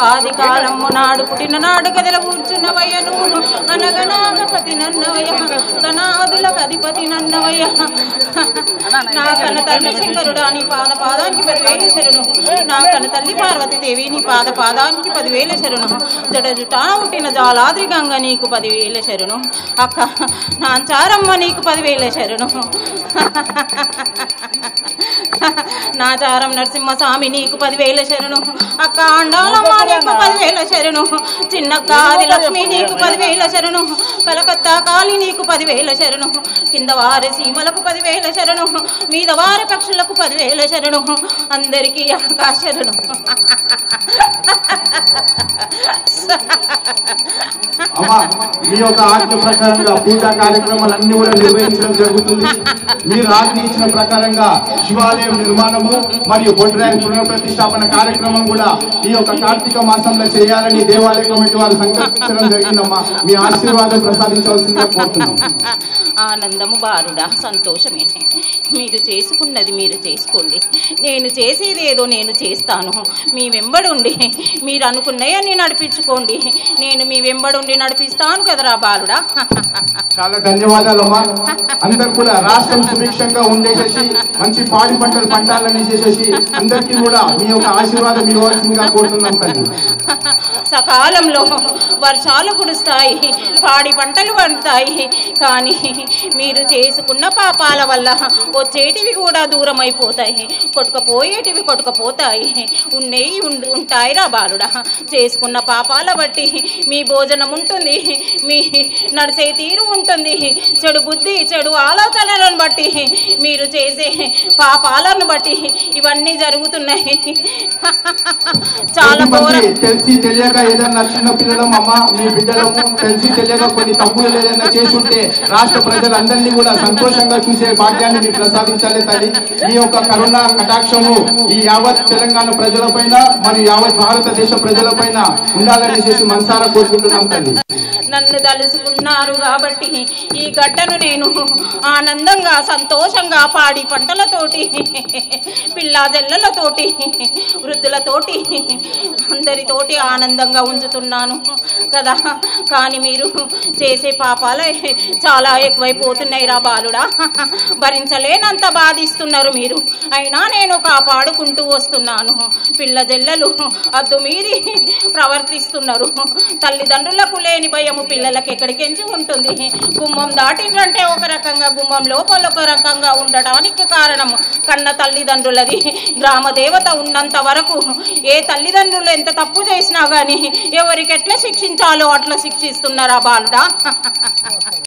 ఆది కాలము నాడు పుట్టిన నాడు గదల కూర్చున్నవయ్య నువ్వు అనగనాగపతి నన్నవయ్య గణాదులకు అధిపతి నన్నవయ్య నా కన్న తల్లి శంకరుడా నీ పాదానికి 10,000 శరణు నా కన్న తల్లి పార్వతీదేవి నీ పాదానికి 10,000 శరణు జడజుటాన పుట్టిన జాలాద్రి గంగ నీకు 10,000 శరణు అక్క నాంచారమ్మ నీకు 10,000 శరణు నాచారం నరసింహస్వామి నీకు 10,000 శరణు అక్క అండాలమ్మ నీకు 10,000 శరణు చిన్నక్క ఆదిలక్ష్మి నీకు 10,000 శరణు కలకత్తా కాళి నీకు 10,000 శరణు కింద వారి సీమలకు 10,000 శరణు మీద వారి పక్షులకు 10,000 శరణు అందరికీ ఆకాశ శరణు అమ్మా మీ యొక్క ఆజ్ఞ ప్రకారంగా పూజా కార్యక్రమాలన్నీ కూడా నిర్వహించడం జరుగుతుంది. మీరు ఆజ్ఞ ఇచ్చిన ప్రకారంగా శివాలయం నిర్మాణము మరియు బొడ్రాయి పునఃప్రతిష్టాపన కార్యక్రమం కూడా ఈ యొక్క కార్తీక మాసంలో చేయాలని దేవాలయ కమిటీ వారు సంకల్పించడం జరిగిందమ్మా. మీ ఆశీర్వాదం ప్రసాదించవలసిందిగా కోరుతున్నాం. ఆనందము బారుడా సంతోషమే. మీరు చేసుకున్నది మీరు చేసుకోండి, నేను చేసేది ఏదో నేను చేస్తాను. మీ వెంబడుండి మీరు అనుకున్నయన్ని నడిపించుకోండి, నేను మీ వెంబడుండి నడిపిస్తాను కదరా బాలుడా. చాలా ధన్యవాదాలమ్మా. అందరు కూడా రాష్ట్రం సుభిక్షంగా ఉండేసేసి మంచి పాడి పంటలు పంటాలని చేసేసి అందరికీ కూడా మీ యొక్క ఆశీర్వాదం ఇవ్వాల్సిందిగా కోరుతున్నాం తల్లి. సకాలంలో వర్షాలు కురుస్తాయి, పాడి పంటలు పండుతాయి, కానీ మీరు చేసుకున్న పాపాల వల్ల వచ్చేటివి కూడా దూరం అయిపోతాయి, కొట్టుకపోయేటివి కొట్టుకపోతాయి, ఉండేవి ఉంటాయి రా బాలుడా. చేసుకున్న పాపాల బట్టి మీ భోజనం ఉంటుంది, మీ నడిచే తీరు ఉంటుంది, చెడు బుద్ధి చెడు ఆలోచనలను బట్టి మీరు చేసే పాపాలను బట్టి ఇవన్నీ జరుగుతున్నాయి. చాలా తెలిసి తెలియక ఏదైనా చిన్న పిల్లలం అమ్మ మీ బిడ్డలము తెలిసి తెలియక కొన్ని తప్పులు ఏదైనా చేసుంటే రాష్ట్ర ప్రజలందరినీ కూడా సంతోషంగా చూసే భాగ్యాన్ని మీరు ప్రసాదించాలి తల్లి. మీ యొక్క కరుణ కటాక్షము ఈ యావత్ తెలంగాణ ప్రజలపైన మరియు యావత్ భారతదేశ ప్రజలపైన ఉండాలని చేసి మనసారా కోరుకుంటున్నాం తల్లి. నన్ను తలుసుకున్నారు కాబట్టి ఈ గడ్డను నేను ఆనందంగా సంతోషంగా పాడి పంటలతోటి పిల్లా జల్లలతోటి వృద్ధులతోటి అందరితోటి ఆనందంగా ఉంచుతున్నాను కదా. కానీ మీరు చేసే పాపాలే చాలా ఎక్కువైపోతున్నాయి రా బాలుడా. భరించలేనంత బాధిస్తున్నారు మీరు, అయినా నేను కాపాడుకుంటూ వస్తున్నాను. పిల్ల జల్లలు అద్దు మీరి ప్రవర్తిస్తున్నారు. తల్లిదండ్రులకు లేని భయము పిల్లలకు ఎక్కడికెంచి ఉంటుంది. గుమ్మం దాటిందంటే ఒక రకంగా, గుమ్మం లోపల ఒక రకంగా ఉండటానికి కారణం కన్న తల్లిదండ్రులది. గ్రామ దేవత ఉన్నంత వరకు ఏ తల్లిదండ్రులు ఎంత తప్పు చేసినా కానీ ఎవరికి ఎట్లా శిక్షించాలో అట్లా శిక్షిస్తున్నారా బాలుడా.